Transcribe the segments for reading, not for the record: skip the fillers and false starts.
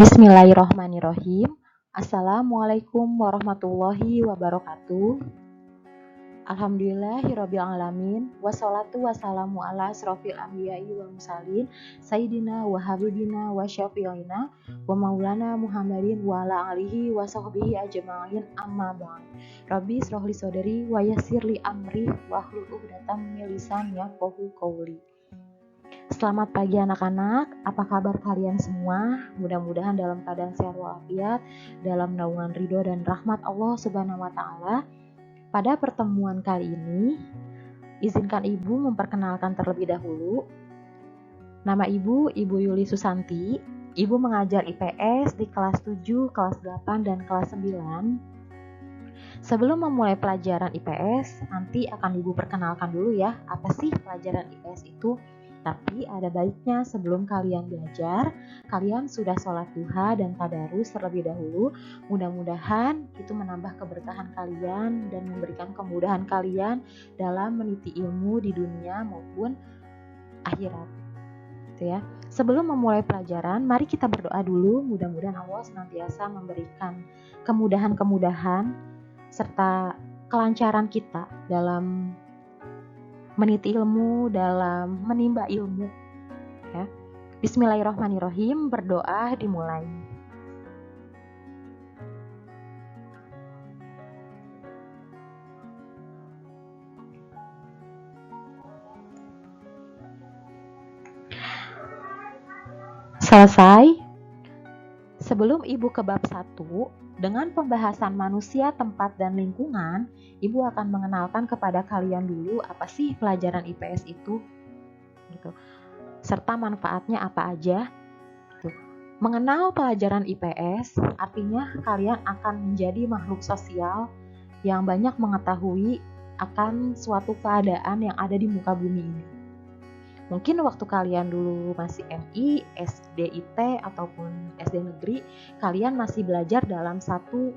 Bismillahirrahmanirrahim. Assalamualaikum warahmatullahi wabarakatuh. Alhamdulillahirabbil alamin. Wassalatu wassalamu ala asrofil anbiya'i wal mursalin sayyidina wa habibina wa syafi'ina wa maulana Muhammadin wa ala alihi wa sahbihi ajma'in, amma ba'd. Rabbi shrahli sadri wa yassirli amri wahlul 'uqdatam min lisani yafqahu qawli. Selamat pagi anak-anak, apa kabar kalian semua? Mudah-mudahan dalam keadaan sehat walafiat, dalam naungan ridho dan rahmat Allah Subhanahu wa Ta'ala. Pada pertemuan kali ini, izinkan Ibu memperkenalkan terlebih dahulu. Nama Ibu Yuli Susanti. Ibu mengajar IPS di kelas 7, kelas 8, dan kelas 9. Sebelum memulai pelajaran IPS, nanti akan Ibu perkenalkan dulu ya, apa sih pelajaran IPS itu? Tapi ada baiknya sebelum kalian belajar, kalian sudah sholat duha dan tadarus terlebih dahulu. Mudah-mudahan itu menambah keberkahan kalian dan memberikan kemudahan kalian dalam meniti ilmu di dunia maupun akhirat. Gitu ya. Sebelum memulai pelajaran, mari kita berdoa dulu. Mudah-mudahan Allah senantiasa memberikan kemudahan-kemudahan serta kelancaran kita dalam meniti ilmu, dalam menimba ilmu ya. Bismillahirrahmanirrahim, berdoa dimulai. Selesai. Sebelum Ibu ke bab 1, dengan pembahasan manusia, tempat, dan lingkungan, Ibu akan mengenalkan kepada kalian dulu apa sih pelajaran IPS itu, gitu. Serta manfaatnya apa aja. Gitu. Mengenal pelajaran IPS artinya kalian akan menjadi makhluk sosial yang banyak mengetahui akan suatu keadaan yang ada di muka bumi ini. Mungkin waktu kalian dulu masih MI, SDIT, ataupun SD negeri, kalian masih belajar dalam satu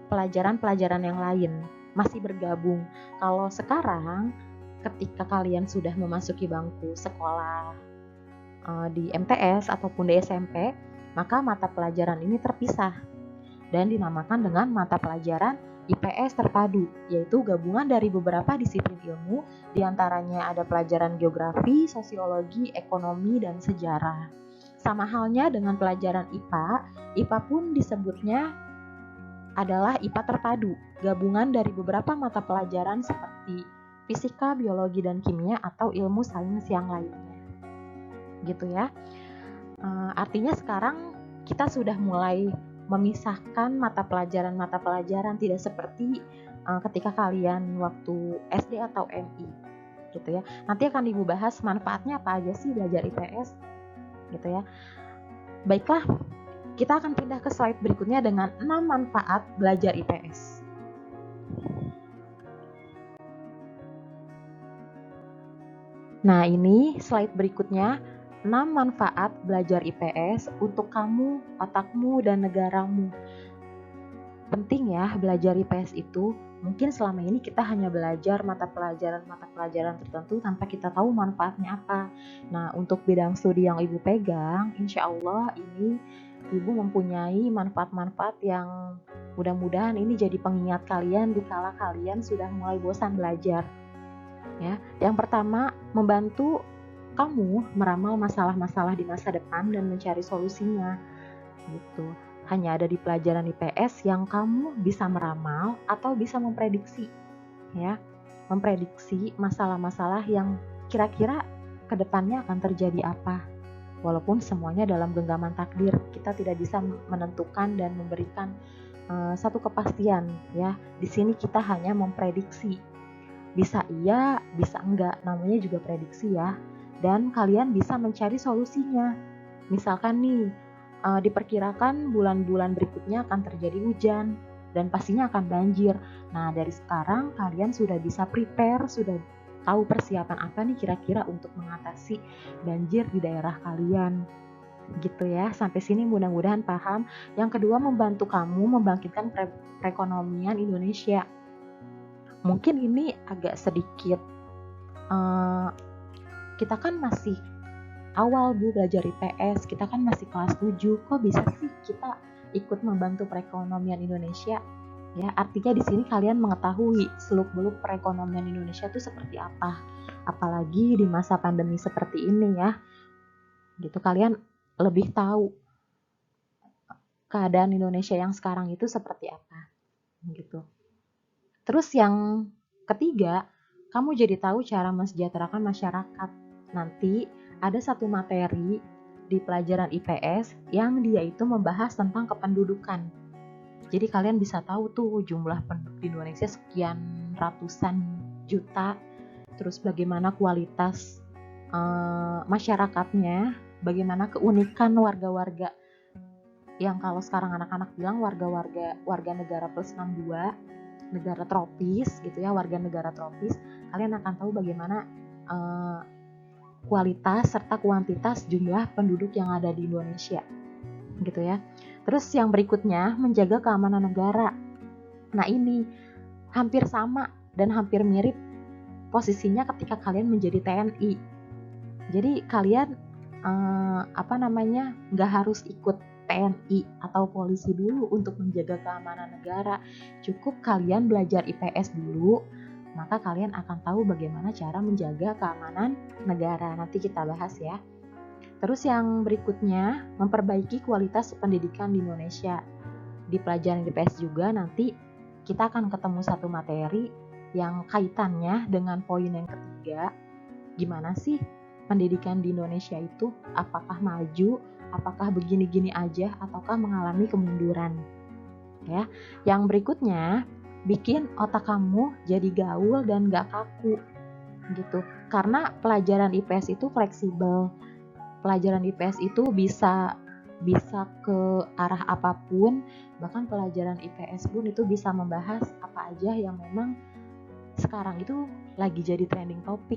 pelajaran-pelajaran yang lain, masih bergabung. Kalau sekarang, ketika kalian sudah memasuki bangku sekolah di MTS ataupun di SMP, maka mata pelajaran ini terpisah dan dinamakan dengan mata pelajaran IPS terpadu, yaitu gabungan dari beberapa disiplin ilmu, diantaranya ada pelajaran geografi, sosiologi, ekonomi, dan sejarah. Sama halnya dengan pelajaran IPA, IPA pun disebutnya adalah IPA terpadu, gabungan dari beberapa mata pelajaran seperti fisika, biologi, dan kimia, atau ilmu sains yang lainnya. Gitu ya. Artinya sekarang kita sudah mulai memisahkan mata pelajaran tidak seperti ketika kalian waktu SD atau MI gitu ya. Nanti akan Ibu bahas manfaatnya apa aja sih belajar IPS gitu ya. Baiklah, kita akan pindah ke slide berikutnya dengan 6 manfaat belajar IPS. Nah, ini slide berikutnya, 6 manfaat belajar IPS untuk kamu, otakmu, dan negaramu. Penting ya belajar IPS itu. Mungkin selama ini kita hanya belajar mata pelajaran tertentu tanpa kita tahu manfaatnya apa. Nah, untuk bidang studi yang Ibu pegang, insya Allah ini Ibu mempunyai manfaat-manfaat yang mudah-mudahan ini jadi pengingat kalian dikala kalian sudah mulai bosan belajar. Ya, yang pertama, membantu kamu meramal masalah-masalah di masa depan dan mencari solusinya. Gitu. Hanya ada di pelajaran IPS yang kamu bisa meramal atau bisa memprediksi, ya, memprediksi masalah-masalah yang kira-kira kedepannya akan terjadi apa. Walaupun semuanya dalam genggaman takdir, kita tidak bisa menentukan dan memberikan satu kepastian, ya. Di sini kita hanya memprediksi. Bisa iya, bisa enggak, namanya juga prediksi ya. Dan kalian bisa mencari solusinya. Misalkan nih, diperkirakan bulan-bulan berikutnya akan terjadi hujan dan pastinya akan banjir. Nah, dari sekarang kalian sudah bisa prepare, sudah tahu persiapan apa nih kira-kira untuk mengatasi banjir di daerah kalian. Gitu ya, sampai sini mudah-mudahan paham. Yang kedua, membantu kamu membangkitkan perekonomian Indonesia. Mungkin ini agak sedikit kita kan masih awal Bu belajar IPS, kita kan masih kelas 7, kok bisa sih kita ikut membantu perekonomian Indonesia? Ya, artinya di sini kalian mengetahui seluk-beluk perekonomian Indonesia itu seperti apa. Apalagi di masa pandemi seperti ini ya. Gitu kalian lebih tahu keadaan Indonesia yang sekarang itu seperti apa. Gitu. Terus yang ketiga, kamu jadi tahu cara mensejahterakan masyarakat. Nanti ada satu materi di pelajaran IPS yang dia itu membahas tentang kependudukan. Jadi kalian bisa tahu tuh jumlah penduduk di Indonesia sekian ratusan juta, terus bagaimana kualitas masyarakatnya, bagaimana keunikan warga-warga yang kalau sekarang anak-anak bilang warga negara plus 62, negara tropis gitu ya, warga negara tropis. Kalian akan tahu bagaimana kualitas serta kuantitas jumlah penduduk yang ada di Indonesia gitu ya. Terus yang berikutnya, menjaga keamanan negara. Nah ini hampir sama dan hampir mirip posisinya ketika kalian menjadi TNI. Jadi kalian nggak harus ikut TNI atau polisi dulu untuk menjaga keamanan negara. Cukup kalian belajar IPS dulu, maka kalian akan tahu bagaimana cara menjaga keamanan negara. Nanti kita bahas ya. Terus yang berikutnya, memperbaiki kualitas pendidikan di Indonesia. Di pelajaran IPS juga nanti kita akan ketemu satu materi yang kaitannya dengan poin yang ketiga. Gimana sih pendidikan di Indonesia itu? Apakah maju? Apakah begini-gini aja? Ataukah mengalami kemunduran? Ya. Yang berikutnya, bikin otak kamu jadi gaul dan gak kaku. Gitu. Karena pelajaran IPS itu fleksibel. Pelajaran IPS itu bisa ke arah apapun, bahkan pelajaran IPS pun itu bisa membahas apa aja yang memang sekarang itu lagi jadi trending topik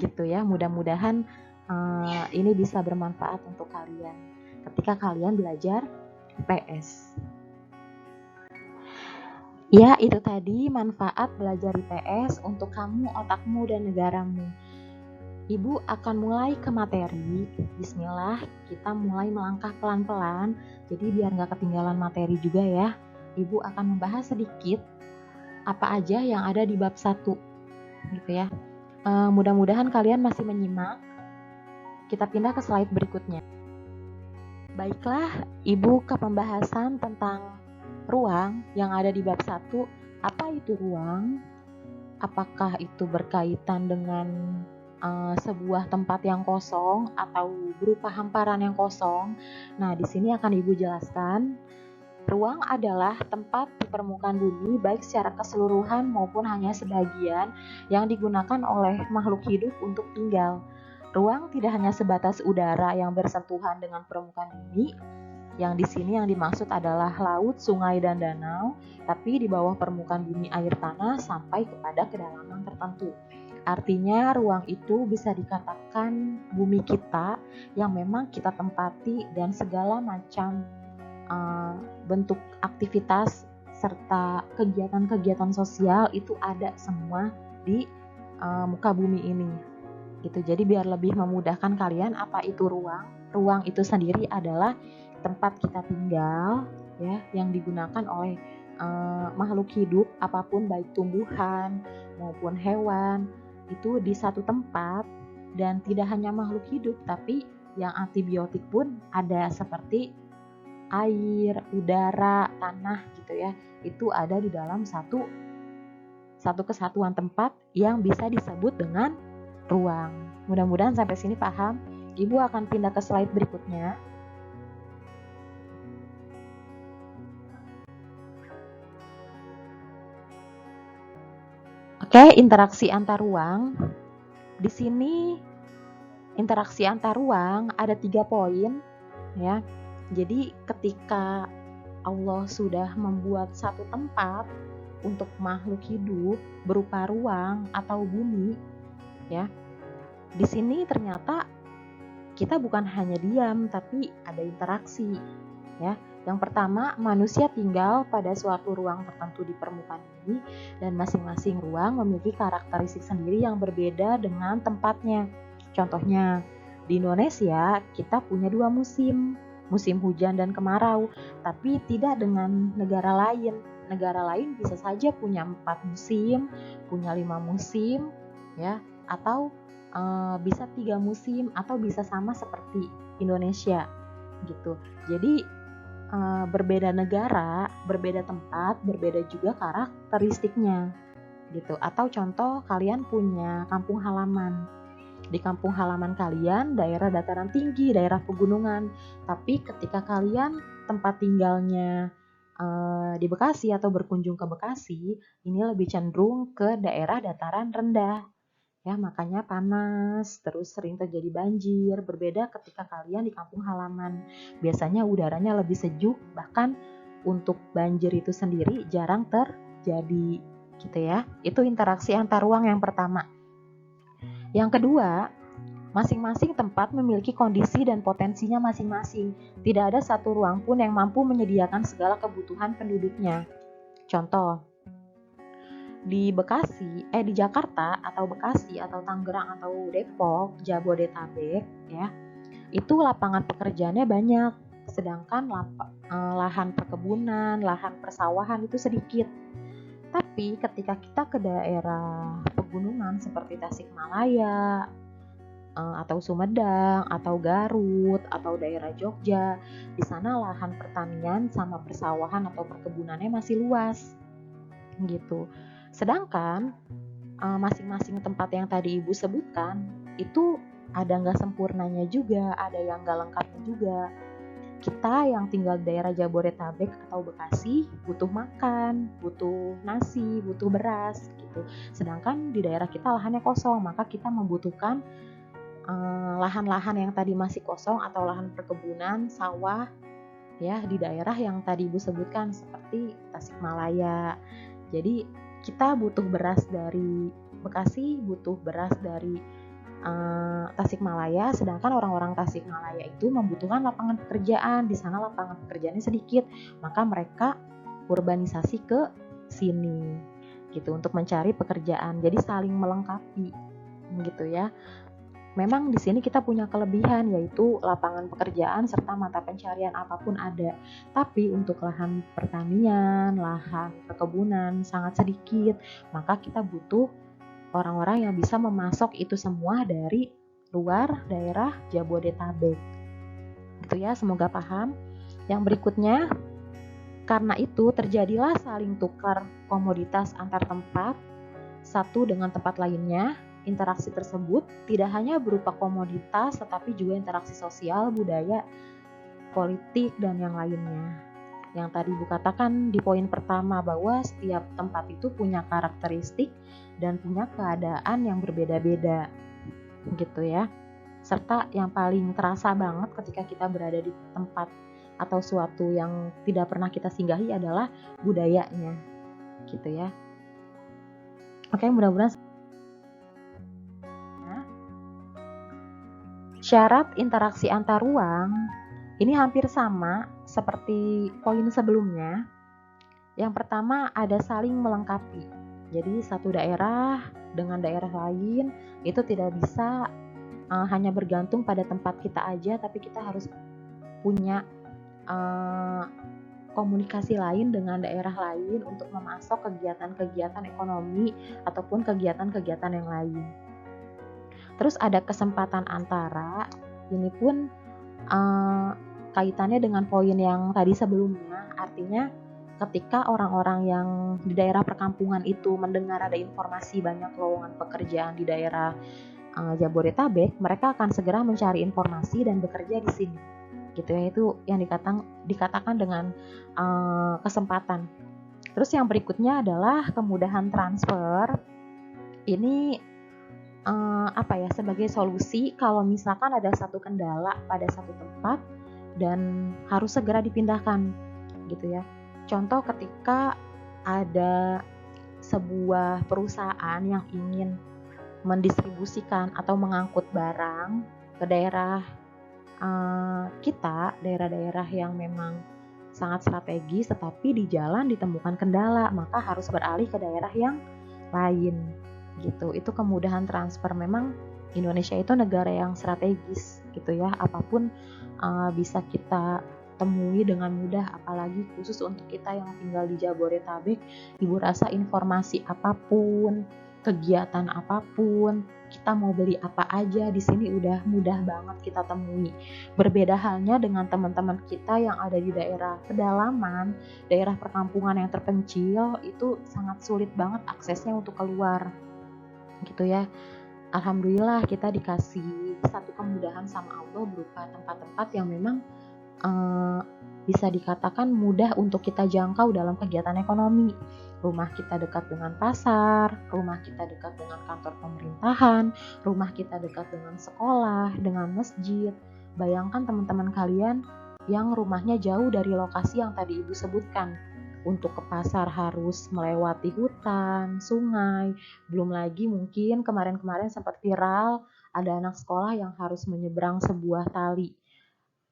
gitu ya. Mudah-mudahan ini bisa bermanfaat untuk kalian ketika kalian belajar IPS. Ya, itu tadi manfaat belajar IPS untuk kamu, otakmu, dan negaramu. Ibu akan mulai ke materi. Bismillah, kita mulai melangkah pelan-pelan. Jadi biar gak ketinggalan materi juga ya. Ibu akan membahas sedikit apa aja yang ada di bab 1 gitu ya. Mudah-mudahan kalian masih menyimak. Kita pindah ke slide berikutnya. Baiklah, Ibu ke pembahasan tentang ruang yang ada di bab 1. Apa itu ruang? Apakah itu berkaitan dengan sebuah tempat yang kosong atau berupa hamparan yang kosong? Nah, di sini akan Ibu jelaskan. Ruang adalah tempat di permukaan bumi baik secara keseluruhan maupun hanya sebagian yang digunakan oleh makhluk hidup untuk tinggal. Ruang tidak hanya sebatas udara yang bersentuhan dengan permukaan bumi. Yang di sini yang dimaksud adalah laut, sungai, dan danau, tapi di bawah permukaan bumi air tanah sampai kepada kedalaman tertentu. Artinya ruang itu bisa dikatakan bumi kita yang memang kita tempati dan segala macam bentuk aktivitas serta kegiatan-kegiatan sosial itu ada semua di muka bumi ini. Gitu. Jadi biar lebih memudahkan kalian apa itu ruang. Ruang itu sendiri adalah tempat kita tinggal ya yang digunakan oleh makhluk hidup apapun baik tumbuhan maupun hewan. Itu di satu tempat dan tidak hanya makhluk hidup tapi yang antibiotik pun ada seperti air, udara, tanah gitu ya. Itu ada di dalam satu kesatuan tempat yang bisa disebut dengan ruang. Mudah-mudahan sampai sini paham. Ibu akan pindah ke slide berikutnya. Oke, interaksi antar ruang. Di sini interaksi antar ruang ada 3 poin ya. Jadi ketika Allah sudah membuat satu tempat untuk makhluk hidup berupa ruang atau bumi ya. Di sini ternyata kita bukan hanya diam tapi ada interaksi ya. Yang pertama, manusia tinggal pada suatu ruang tertentu di permukaan bumi dan masing-masing ruang memiliki karakteristik sendiri yang berbeda dengan tempatnya. Contohnya, Di Indonesia kita punya 2 musim, musim hujan dan kemarau, tapi tidak dengan negara lain. Negara lain bisa saja punya 4 musim, punya 5 musim, ya, atau bisa 3 musim, atau bisa sama seperti Indonesia, gitu. Jadi berbeda negara, berbeda tempat, berbeda juga karakteristiknya, gitu. Atau contoh, kalian punya kampung halaman. Di kampung halaman kalian daerah dataran tinggi, daerah pegunungan, tapi ketika kalian tempat tinggalnya di Bekasi atau berkunjung ke Bekasi, ini lebih cenderung ke daerah dataran rendah. Ya, makanya panas, terus sering terjadi banjir. Berbeda ketika kalian di kampung halaman. Biasanya udaranya lebih sejuk, bahkan untuk banjir itu sendiri jarang terjadi, gitu ya. Itu interaksi antar ruang yang pertama. Yang kedua, masing-masing tempat memiliki kondisi dan potensinya masing-masing. Tidak ada satu ruang pun yang mampu menyediakan segala kebutuhan penduduknya. Contoh, di Jakarta atau Bekasi atau Tangerang atau Depok, Jabodetabek, ya, itu lapangan pekerjaannya banyak, sedangkan lahan perkebunan, lahan persawahan itu sedikit. Tapi ketika kita ke daerah pegunungan seperti Tasikmalaya, atau Sumedang, atau Garut, atau daerah Jogja, di sana lahan pertanian sama persawahan atau perkebunannya masih luas, gitu. Sedangkan masing-masing tempat yang tadi Ibu sebutkan itu ada nggak sempurnanya juga, ada yang nggak lengkapnya juga. Kita yang tinggal di daerah Jabodetabek atau Bekasi butuh makan, butuh nasi, butuh beras, gitu. Sedangkan di daerah kita lahannya kosong, maka kita membutuhkan lahan-lahan yang tadi masih kosong atau lahan perkebunan, sawah, ya, di daerah yang tadi Ibu sebutkan seperti Tasikmalaya. Jadi kita butuh beras dari Bekasi, butuh beras dari Tasikmalaya, sedangkan orang-orang Tasikmalaya itu membutuhkan lapangan pekerjaan. Di sana lapangan pekerjaannya sedikit, maka mereka urbanisasi ke sini, gitu, untuk mencari pekerjaan. Jadi saling melengkapi, gitu ya. Memang di sini kita punya kelebihan, yaitu lapangan pekerjaan serta mata pencarian apapun ada. Tapi untuk lahan pertanian, lahan perkebunan sangat sedikit, maka kita butuh orang-orang yang bisa memasok itu semua dari luar daerah Jabodetabek. Gitu ya, semoga paham. Yang berikutnya, karena itu terjadilah saling tukar komoditas antar tempat satu dengan tempat lainnya. Interaksi tersebut tidak hanya berupa komoditas, tetapi juga interaksi sosial, budaya, politik, dan yang lainnya. Yang tadi Ibu katakan di poin pertama, bahwa setiap tempat itu punya karakteristik dan punya keadaan yang berbeda-beda, gitu ya. Serta yang paling terasa banget ketika kita berada di tempat atau suatu yang tidak pernah kita singgahi adalah budayanya, gitu ya. Oke, mudah-mudahan. Syarat interaksi antar ruang ini hampir sama seperti poin sebelumnya. Yang pertama, ada saling melengkapi. Jadi satu daerah dengan daerah lain itu tidak bisa hanya bergantung pada tempat kita aja, tapi kita harus punya komunikasi lain dengan daerah lain untuk memasok kegiatan-kegiatan ekonomi ataupun kegiatan-kegiatan yang lain. Terus ada kesempatan antara, ini pun kaitannya dengan poin yang tadi sebelumnya. Artinya ketika orang-orang yang di daerah perkampungan itu mendengar ada informasi banyak lowongan pekerjaan di daerah Jabodetabek, mereka akan segera mencari informasi dan bekerja di sini, gitu ya. Itu yang dikatakan dengan kesempatan. Terus yang berikutnya adalah kemudahan transfer. Ini sebagai solusi kalau misalkan ada satu kendala pada satu tempat dan harus segera dipindahkan, gitu ya. Contoh, ketika ada sebuah perusahaan yang ingin mendistribusikan atau mengangkut barang ke daerah kita, daerah-daerah yang memang sangat strategis, tetapi di jalan ditemukan kendala, maka harus beralih ke daerah yang lain, gitu. Itu kemudahan transfer. Memang Indonesia itu negara yang strategis gitu ya, apapun bisa kita temui dengan mudah, apalagi khusus untuk kita yang tinggal di Jabodetabek. Ibu rasa informasi apapun, kegiatan apapun, kita mau beli apa aja di sini udah mudah banget kita temui. Berbeda halnya dengan teman-teman kita yang ada di daerah pedalaman, daerah perkampungan yang terpencil, itu sangat sulit banget aksesnya untuk keluar gitu ya. Alhamdulillah kita dikasih satu kemudahan sama Allah berupa tempat-tempat yang memang bisa dikatakan mudah untuk kita jangkau dalam kegiatan ekonomi. Rumah kita dekat dengan pasar, rumah kita dekat dengan kantor pemerintahan, rumah kita dekat dengan sekolah, dengan masjid. Bayangkan teman-teman kalian yang rumahnya jauh dari lokasi yang tadi Ibu sebutkan. Untuk ke pasar harus melewati hutan, sungai, belum lagi mungkin kemarin-kemarin sempat viral ada anak sekolah yang harus menyeberang sebuah tali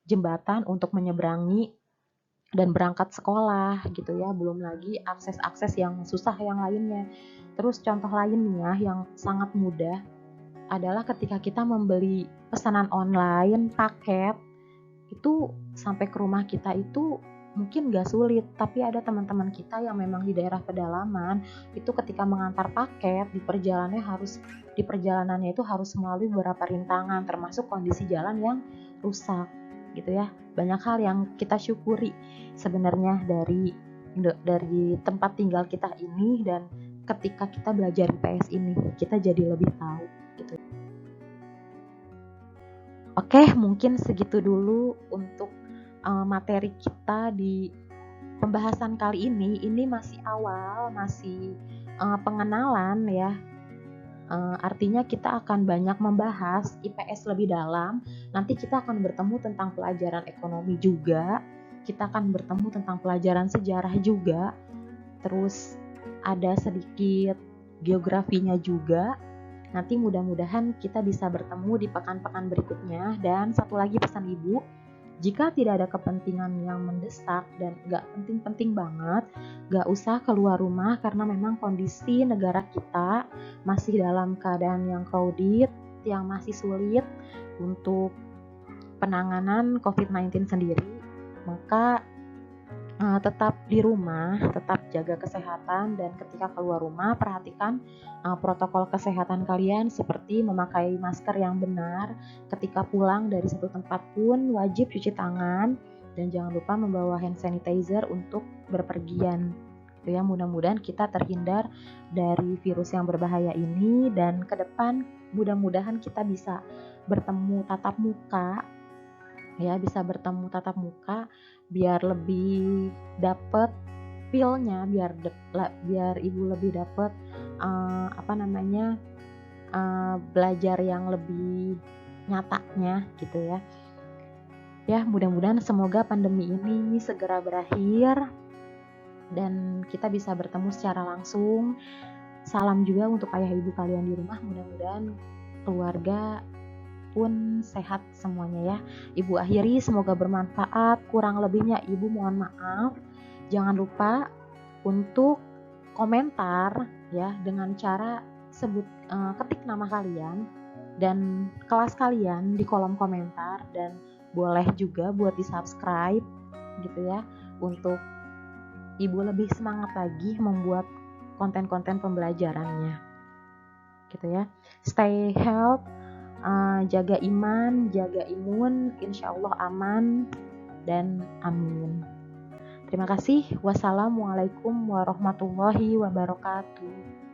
jembatan untuk menyeberangi dan berangkat sekolah gitu ya, belum lagi akses-akses yang susah yang lainnya. Terus contoh lainnya yang sangat mudah adalah ketika kita membeli pesanan online paket, itu sampai ke rumah kita itu mungkin gak sulit, tapi ada teman-teman kita yang memang di daerah pedalaman itu ketika mengantar paket di perjalanannya itu harus melalui beberapa rintangan, termasuk kondisi jalan yang rusak gitu ya. Banyak hal yang kita syukuri sebenarnya dari tempat tinggal kita ini, dan ketika kita belajar IPS ini kita jadi lebih tahu gitu. Oke, mungkin segitu dulu untuk materi kita di pembahasan kali ini. Ini masih awal, masih pengenalan ya. Artinya kita akan banyak membahas IPS lebih dalam. Nanti kita akan bertemu tentang pelajaran ekonomi juga. Kita akan bertemu tentang pelajaran sejarah juga. Terus ada sedikit geografinya juga. Nanti mudah-mudahan kita bisa bertemu di pekan-pekan berikutnya. Dan satu lagi pesan Ibu, jika tidak ada kepentingan yang mendesak dan gak penting-penting banget, gak usah keluar rumah karena memang kondisi negara kita masih dalam keadaan yang crowded, yang masih sulit untuk penanganan COVID-19 sendiri. Maka tetap di rumah, tetap jaga kesehatan, dan ketika keluar rumah perhatikan protokol kesehatan kalian seperti memakai masker yang benar. Ketika pulang dari satu tempat pun wajib cuci tangan, dan jangan lupa membawa hand sanitizer untuk berpergian. Ya, mudah-mudahan kita terhindar dari virus yang berbahaya ini, dan ke depan mudah-mudahan kita bisa bertemu tatap muka. Ya, bisa bertemu tatap muka biar lebih dapet feel-nya, biar Ibu lebih dapet belajar yang lebih nyatanya gitu ya. Ya, mudah-mudahan semoga pandemi ini segera berakhir dan kita bisa bertemu secara langsung. Salam juga untuk ayah ibu kalian di rumah, mudah-mudahan keluarga pun sehat semuanya ya. Ibu akhiri, semoga bermanfaat. Kurang lebihnya Ibu mohon maaf. Jangan lupa untuk komentar ya, dengan cara ketik nama kalian dan kelas kalian di kolom komentar, dan boleh juga buat di-subscribe gitu ya, untuk Ibu lebih semangat lagi membuat konten-konten pembelajarannya gitu ya. Stay healthy, jaga iman, jaga imun, insya Allah aman dan amin. Terima kasih. Wassalamualaikum warahmatullahi wabarakatuh.